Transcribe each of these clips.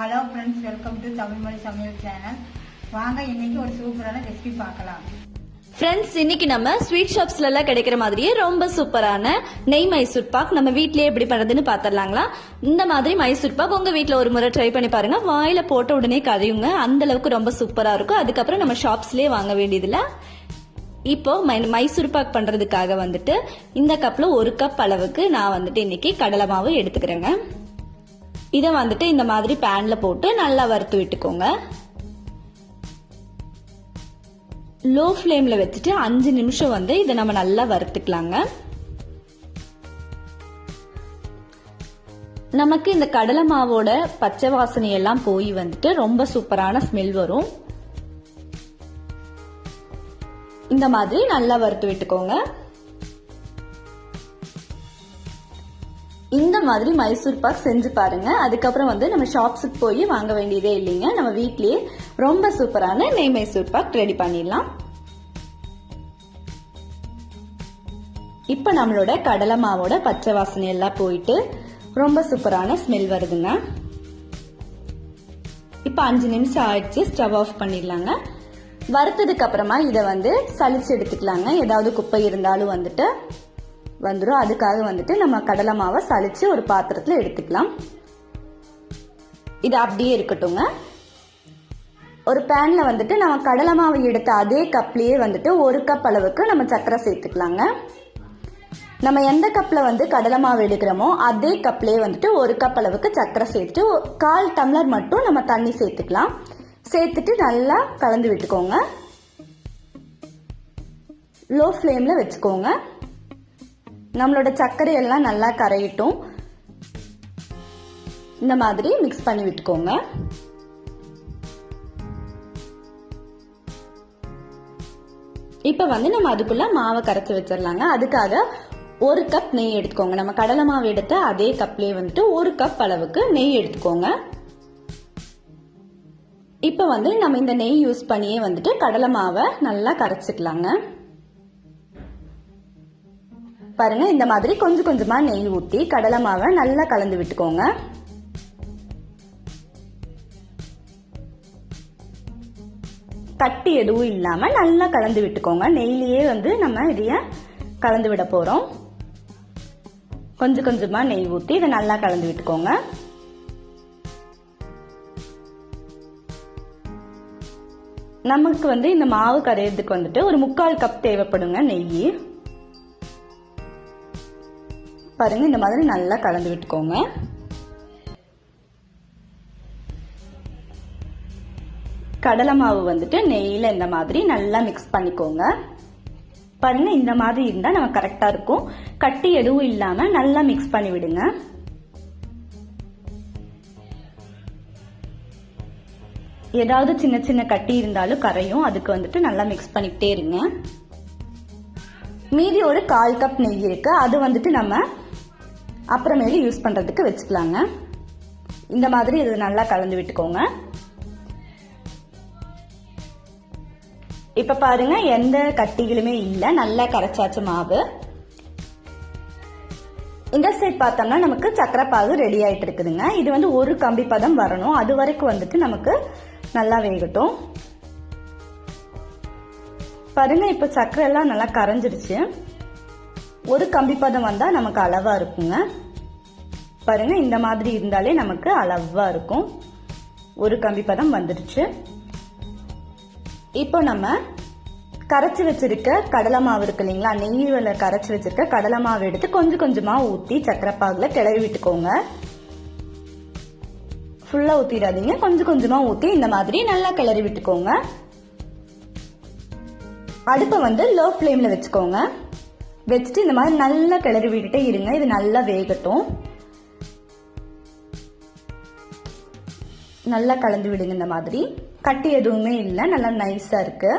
Hello friends, welcome to தமிழ்மொழி சமையல் channel. வாங்க இன்னைக்கு ஒரு சூப்பரான ரெசிபி பார்க்கலாம். ஃப்ரெண்ட்ஸ், இன்னைக்கு நம்ம ஸ்வீட் ஷாப்ஸ்ல எல்லாம் கிடைக்கிற மாதிரியே ரொம்ப சூப்பரான நெய் மைசூர் பாக் நம்ம வீட்லயே எப்படி பண்றதுன்னு பாத்திரலாங்களா. இந்த மாதிரி மைசூர் பாக் உங்க வீட்ல ஒரு முறை ட்ரை பண்ணி பாருங்க. வாயில போட்ட உடனே கரையுங்க, அந்த அளவுக்கு ரொம்ப சூப்பரா இருக்கும். அதுக்கப்புறம் நம்ம ஷாப்ஸ்லயே வாங்க வேண்டியதுல. இப்போ மைசூர் பாக் பண்றதுக்காக வந்துட்டு இந்த கப்ல 1 கப் அளவுக்கு நான் வந்துட்டு இன்னைக்கு கடலை மாவு எடுத்துக்கிறேங்க. இதை வந்துட்டு இந்த மாதிரி பேன்ல போட்டு நல்லா வறுத்து விட்டுக்கோங்க. லோ ஃப்ளேம்ல வச்சுட்டு 5 நிமிஷம் வந்து இதை நம்ம நல்லா வறுத்துக்கலாங்க. நமக்கு இந்த கடலை மாவோட பச்சை வாசனை எல்லாம் போய் வந்துட்டு ரொம்ப சூப்பரான ஸ்மெல் வரும். இந்த மாதிரி நல்லா வறுத்து விட்டுக்கோங்க. இந்த மாதிரி மைசூர் பாக் செஞ்சு பாருங்க. அதுக்கப்புறம் வந்து நம்ம ஷாப்ஸுக்கு போய் வாங்க வேண்டியதே இல்லைங்க. நம்ம வீட்லயே ரொம்ப சூப்பரான நெய் மைசூர் பாக் ரெடி பண்ணிடலாம். இப்ப நம்மளோட கடலை மாவோட பச்சை வாசனை எல்லாம் போயிட்டு ரொம்ப சூப்பரான ஸ்மெல் வருதுங்க. இப்ப 5 நிமிஷம் ஆயிடுச்சு. ஸ்டவ் ஆஃப் பண்ணிடலாங்க. வறுத்ததுக்கு அப்புறமா இதை வந்து சலிச்சு எடுத்துக்கலாங்க. ஏதாவது குப்பை இருந்தாலும் வந்துட்டு வந்துடும். அதுக்காக வந்துட்டு நம்ம கடலை மாவை சலிச்சு ஒரு பாத்திரத்துல எடுத்துக்கலாம். இது அப்படியே இருக்கட்டுங்க. ஒரு பேன்ல வந்துட்டு நம்ம கடலை மாவு எடுத்த அதே கப்லயே வந்துட்டு 1 கப் அளவுக்கு நம்ம சர்க்கரை சேர்த்துக்கலாங்க. நம்ம எந்த கப்ல வந்து கடலை மாவு எடுக்கிறோமோ அதே கப்லயே வந்துட்டு 1 கப் அளவுக்கு சர்க்கரை சேர்த்துட்டு 1/4 டம்ளர் மட்டும் நம்ம தண்ணி சேர்த்துக்கலாம். சேர்த்துட்டு நல்லா கலந்து விட்டுக்கோங்க. லோ ஃப்ளேம்ல வச்சுக்கோங்க. நம்மளோட சர்க்கரை எல்லாம் நல்லா கரையட்டும். இந்த மாதிரி மிக்ஸ் பண்ணி விட்டுக்கோங்க. இப்ப வந்து நம்ம அதுக்குள்ள மாவை கரைச்சி வச்சிடலாங்க. அதுக்காக 1 கப் நெய் எடுத்துக்கோங்க. நம்ம கடலை மாவு எடுத்த அதே கப்லயே வந்துட்டு 1 கப் அளவுக்கு நெய் எடுத்துக்கோங்க. இப்ப வந்து நம்ம இந்த நெய் யூஸ் பண்ணியே வந்துட்டு கடலை மாவை நல்லா கரைச்சிக்கலாங்க. பாருங்க, இந்த மாதிரி கொஞ்சம் கொஞ்சமா நெய் ஊற்றி கடலை மாவை நல்லா கலந்து விட்டுக்கோங்க. கட்டி எதுவும் இல்லாம நல்லா கலந்து விட்டுக்கோங்க. நெய்லியே வந்து நம்ம இதைய கலந்து விட போறோம். கொஞ்சம் கொஞ்சமா நெய் ஊற்றி இதை நல்லா கலந்து விட்டுக்கோங்க. நமக்கு வந்து இந்த மாவு கரையிறதுக்கு வந்துட்டு ஒரு 3/4 கப் தேவைப்படுங்க நெய். பாருங்க, இந்த மாதிரி நல்லா கலந்து விட்டுக்கோங்க. கடலை மாவு வந்துட்டு நெய்யில இந்த மாதிரி நல்லா மிக்ஸ் பண்ணிக்கோங்க. பாருங்க, இந்த மாதிரி இருந்தா நம்ம கரெக்டா இருக்கும். கட்டி எதுவும் இல்லாம நல்லா மிக்ஸ் பண்ணி விடுங்க. ஏதாவது சின்ன சின்ன கட்டி இருந்தாலும் கரையும். அதுக்கு வந்துட்டு நல்லா மிக்ஸ் பண்ணிக்கிட்டே இருங்க. மீதி ஒரு 1/4 கப் நெய் இருக்கு. அது வந்துட்டு நம்ம அப்புறமேல யூஸ் பண்றதுக்கு வச்சுக்கலாங்க. இந்த மாதிரி இது நல்லா கலந்து விட்டுக்கோங்க. இப்ப பாருங்க, எந்த கட்டிகளுமே இல்ல, நல்லா கரைச்சாச்சு மாவு. இந்த சைட் பார்த்தோம்னா நமக்கு சக்கரை பாகு ரெடி ஆயிட்டு இருக்குதுங்க. இது வந்து ஒரு கம்பி பதம் வரணும். அது வரைக்கும் வந்துட்டு நமக்கு நல்லா வேகட்டும். பாருங்க, இப்ப சக்கரை எல்லாம் நல்லா கரைஞ்சிருச்சு. ஒரு கம்பி பதம் வந்தா நமக்கு அளவா இருக்குங்க. பாருங்க, இந்த மாதிரி இருந்தாலே நமக்கு அளவா இருக்கும். ஒரு கம்பி பதம் வந்துடுச்சு. இப்போ நம்ம கரைச்சி வச்சிருக்க கடலை மாவு இருக்கு இல்லைங்களா, நெய்யில கரைச்சி வச்சிருக்க கடலை மாவு எடுத்து கொஞ்சம் கொஞ்சமா ஊத்தி சக்கரை பாகுல கிளறி விட்டுக்கோங்க. ஃபுல்லா ஊத்திடாதீங்க, கொஞ்சம் கொஞ்சமா ஊத்தி இந்த மாதிரி நல்லா கிளறி விட்டுக்கோங்க. அடுப்பை வந்து லோ ஃப்ளேம்ல வச்சுக்கோங்க. வச்சுட்டு இந்த மாதிரி நல்லா கிளறி விட்டுட்டே இருங்க. இது நல்லா வேகட்டும். நல்லா கலந்து விடுங்க. இந்த மாதிரி கட்டி எதுவுமே இல்லை, நல்லா நைஸா இருக்கு.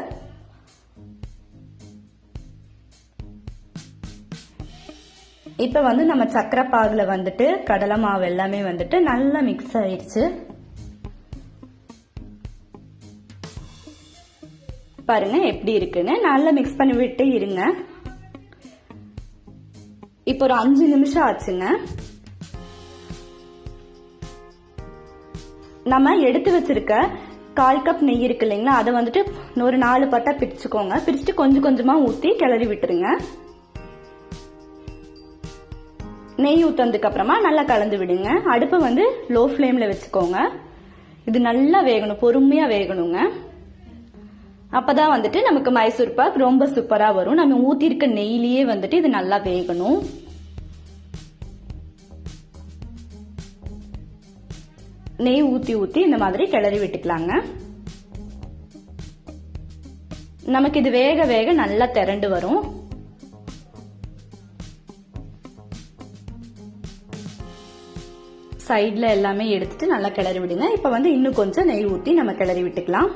இப்ப வந்து நம்ம சக்கரை பாகுல வந்துட்டு கடலை மாவு எல்லாமே வந்துட்டு நல்லா மிக்ஸ் ஆயிடுச்சு. பாருங்க எப்படி இருக்குன்னு. நல்லா மிக்ஸ் பண்ணி விட்டு இருங்க. இப்போ ஒரு 5 நிமிஷம் ஆச்சுங்க. நம்ம எடுத்து வச்சிருக்க 1/4 கப் நெய் இருக்கு இல்லைங்களா, அதை வந்துட்டு ஒரு 4 பட்டா பிரிச்சுக்கோங்க. பிரிச்சுட்டு கொஞ்சம் கொஞ்சமா ஊத்தி கிளறி விட்டுருங்க. நெய் ஊத்ததுக்கு அப்புறமா நல்லா கலந்து விடுங்க. அடுப்பை வந்து லோ ஃப்ளேம்ல வச்சுக்கோங்க. இது நல்லா வேகணும், பொறுமையா வேகணுங்க. அப்பதான் வந்துட்டு நமக்கு மைசூர் பாக் ரொம்ப சூப்பரா வரும். நம்ம ஊத்தி இருக்க நெய்லயே வந்துட்டு இது நல்லா வேகணும். நெய் ஊத்தி ஊத்தி இந்த மாதிரி கிளறி விட்டுக்கலாங்க. நமக்கு இது வேக வேக நல்லா திரண்டு வரும். சைட்ல எல்லாமே எடுத்துட்டு நல்லா கிளறி விடுங்க. இப்ப வந்து இன்னும் கொஞ்சம் நெய் ஊத்தி நம்ம கிளறி விட்டுக்கலாம்.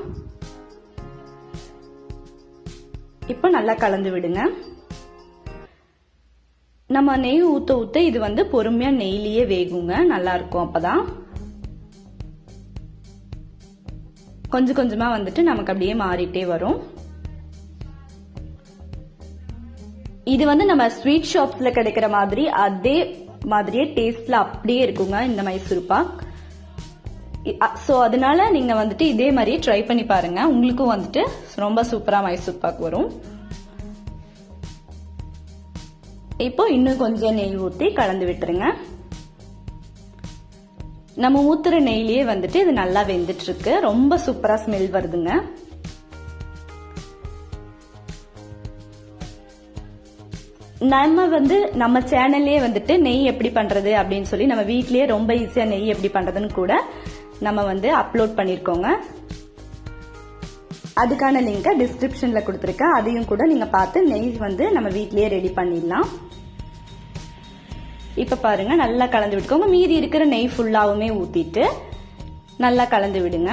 இப்ப நல்லா கலந்து விடுங்க. நம்ம நெய் ஊத்த ஊத்த இது வந்து பொறுமையா நெய்லயே வேகுங்க, நல்லா இருக்கும். அப்பதான் கொஞ்சம் கொஞ்சமா வந்துட்டு நமக்கு அப்படியே மாறிட்டே வரும். இது வந்து நம்ம ஸ்வீட் ஷாப்ஸ்ல கிடைக்கிற மாதிரி அதே மாதிரியே டேஸ்ட்ல அப்படியே இருக்குங்க இந்த மைசூர் பாக். சோ அதனால நீங்க வந்துட்டு இதே மாதிரியே ட்ரை பண்ணி பாருங்க. உங்களுக்கும் வந்துட்டு ரொம்ப சூப்பரா மைசூர் பாக் வரும். இப்போ இன்னும் கொஞ்சம் நெய் ஊத்தி கலந்து விட்டுருங்க. நம்ம ஊத்துற நெய்லயே வந்துட்டு இது நல்லா வெந்துட்டு இருக்கு. ரொம்ப சூப்பரா ஸ்மெல் வருதுங்க. நம்ம வந்து நம்ம சேனல்லயே வந்துட்டு நெய் எப்படி பண்றது அப்படின்னு சொல்லி நம்ம வீட்லயே ரொம்ப ஈஸியா நெய் எப்படி பண்றதுன்னு கூட நம்ம வந்து அப்லோட் பண்ணிருக்கோங்க. அதுக்கான லிங்கை டிஸ்கிரிப்ஷன்ல கொடுத்துருக்கேன். அதையும் கூட நீங்க பார்த்து நெய் வந்து நம்ம வீட்லயே ரெடி பண்ணிடலாம். இப்ப பாருங்க, நல்லா கலந்து விட்டுக்கோங்க. மீதி இருக்கிற நெய் ஃபுல்லாவுமே ஊத்திட்டு நல்லா கலந்து விடுங்க.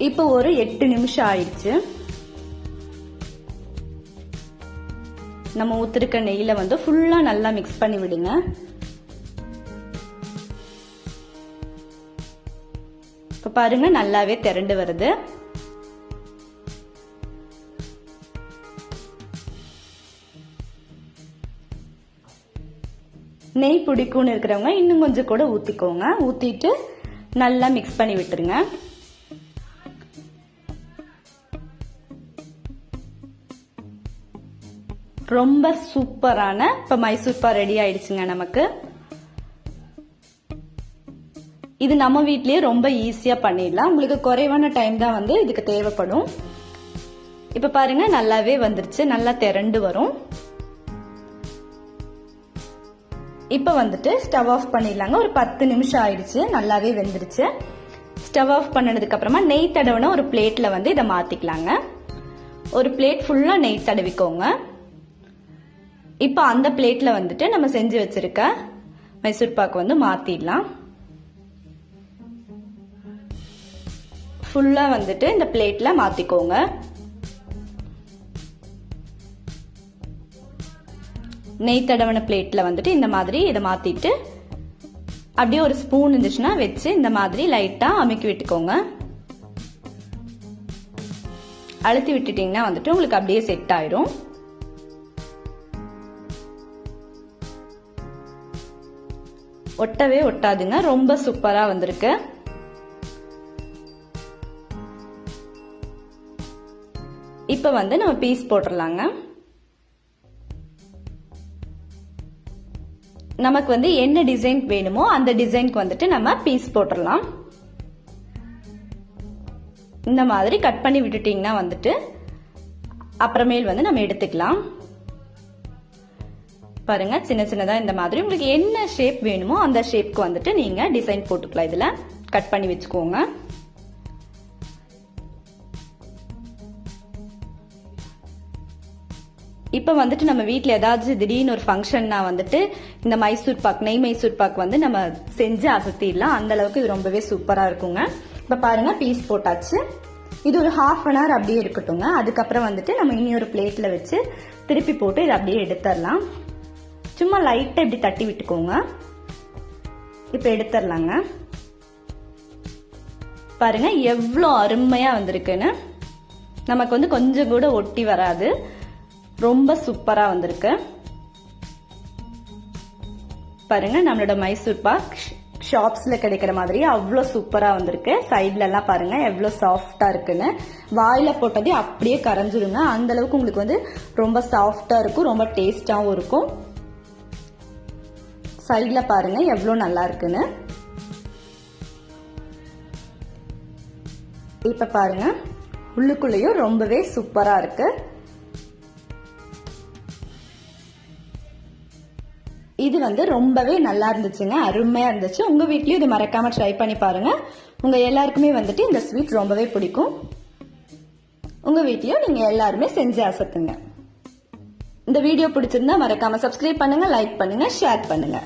இப்ப ஒரு 8 நிமிஷம் ஆயிடுச்சு. நம்ம ஊத்திருக்க நெய்ல வந்து ஃபுல்லா நல்லா மிக்ஸ் பண்ணி விடுங்க. இப்ப பாருங்க, நல்லாவே திரண்டு வருது. நெய் பிடிக்கும்னு இருக்கிறவங்க இன்னும் கொஞ்சம் கூட ஊத்திக்கோங்க. ஊத்திட்டு நல்லா மிக்ஸ் பண்ணி விட்டுருங்க. ரொம்ப சூப்பரான இப்ப மைசூர் பாக் ரெடி ஆயிடுச்சுங்க நமக்கு. இது நம்ம வீட்லயே ரொம்ப ஈஸியா பண்ணிடலாம். உங்களுக்கு குறைவான டைம் தான் வந்து இதுக்கு தேவைப்படும். இப்ப பாருங்க, நல்லாவே வந்துருச்சு, நல்லா திரண்டு வரும். இப்ப வந்துட்டு ஸ்டவ் ஆஃப் பண்ணிடலாங்க. ஒரு 10 நிமிஷம் ஆயிடுச்சு, நல்லாவே வெந்துருச்சு. ஸ்டவ் ஆஃப் பண்ணதுக்கு அப்புறமா நெய் தடவின ஒரு பிளேட்ல வந்து இதை மாத்திக்கலாங்க. ஒரு பிளேட் ஃபுல்லா நெய் தடவிக்கோங்க. இப்ப அந்த பிளேட்ல வந்துட்டு நம்ம செஞ்சு வச்சிருக்க மைசூர் பாக் வந்து மாத்திடலாம். ஃபுல்லா வந்துட்டு இந்த பிளேட்ல மாத்திக்கோங்க. நெய் தடவன பிளேட்ல வந்துட்டு இந்த மாதிரி இதை மாத்திட்டு அப்படியே ஒரு ஸ்பூன் இருந்துச்சுன்னா வச்சு இந்த மாதிரி லைட்டா அமுக்கி விட்டுக்கோங்க. அழுத்தி விட்டுட்டீங்கன்னா வந்துட்டு உங்களுக்கு அப்படியே செட் ஆயிரும். ஒட்டவே ஒட்டாதுங்க, ரொம்ப சூப்பரா வந்திருக்கு. இப்ப வந்து நம்ம பீஸ் போட்டுடலாங்க. நமக்கு வந்து என்ன டிசைன் வேணுமோ அந்த டிசைனுக்கு வந்துட்டு நம்ம பீஸ் போட்டுடலாம். இந்த மாதிரி கட் பண்ணி விட்டுட்டீங்கன்னா வந்துட்டு அப்புறமேல் வந்து நம்ம எடுத்துக்கலாம். பாருங்க, சின்ன சின்னதா இந்த மாதிரி உங்களுக்கு என்ன ஷேப் வேணுமோ அந்த ஷேப்க்கு வந்துட்டு நீங்க டிசைன் போட்டுக்கலாம். இதுல கட் பண்ணி வச்சுக்கோங்க. இப்ப வந்துட்டு நம்ம வீட்ல ஏதாவது திடீர்னு ஒரு ஃபங்க்ஷன்னா வந்துட்டு இந்த மைசூர் பாக், நெய் மைசூர் பாக் வந்து நம்ம செஞ்சு அசத்திடலாம். அந்த அளவுக்கு இது ரொம்பவே சூப்பரா இருக்குங்க. இப்ப பாருங்க, பீஸ் போட்டாச்சு. இது ஒரு 1/2 அன் ஹவர் அப்படியே இருக்கட்டுங்க. அதுக்கப்புறம் வந்துட்டு நம்ம இனி ஒரு பிளேட்ல வச்சு திருப்பி போட்டு இதை அப்படியே எடுத்துடலாம். சும்மா லைட்டா இப்படி தட்டி விட்டுக்கோங்க. இப்ப எடுத்துடலாங்க. பாருங்க எவ்வளவு அருமையா வந்திருக்குன்னு. நமக்கு வந்து கொஞ்சம் கூட ஒட்டி வராது, ரொம்ப சூப்பரா வந்திருக்கு. பாருங்க நம்மளோட மைசூர் பாக் ஷாப்ஸ்ல கிடைக்கிற மாதிரி அவ்வளோ சூப்பரா வந்திருக்கு. சைட்ல எல்லாம் பாருங்க எவ்வளவு சாஃப்டா இருக்குன்னு. வாயில போட்டதே அப்படியே கரைஞ்சிருங்க. அந்த அளவுக்கு உங்களுக்கு வந்து ரொம்ப சாஃப்டா இருக்கும், ரொம்ப டேஸ்டாவும் இருக்கும். சைட்ல பாருங்க எவ்வளவு நல்லா இருக்குன்னு. இப்ப பாருங்க உள்ளுக்குள்ளேயும் ரொம்பவே சூப்பரா இருக்கு. இது வந்து ரொம்பவே நல்லா இருந்துச்சுங்க, அருமையா இருந்துச்சு. உங்க வீட்லயும் இது மறக்காம ட்ரை பண்ணி பாருங்க. உங்க எல்லாருக்குமே வந்துட்டு இந்த ஸ்வீட் ரொம்பவே பிடிக்கும். உங்க வீட்லயும் நீங்க எல்லாருமே செஞ்சு அசத்துங்க. இந்த வீடியோ பிடிச்சிருந்தா மறக்காம சப்ஸ்கிரைப் பண்ணுங்க, லைக் பண்ணுங்க, ஷேர் பண்ணுங்க.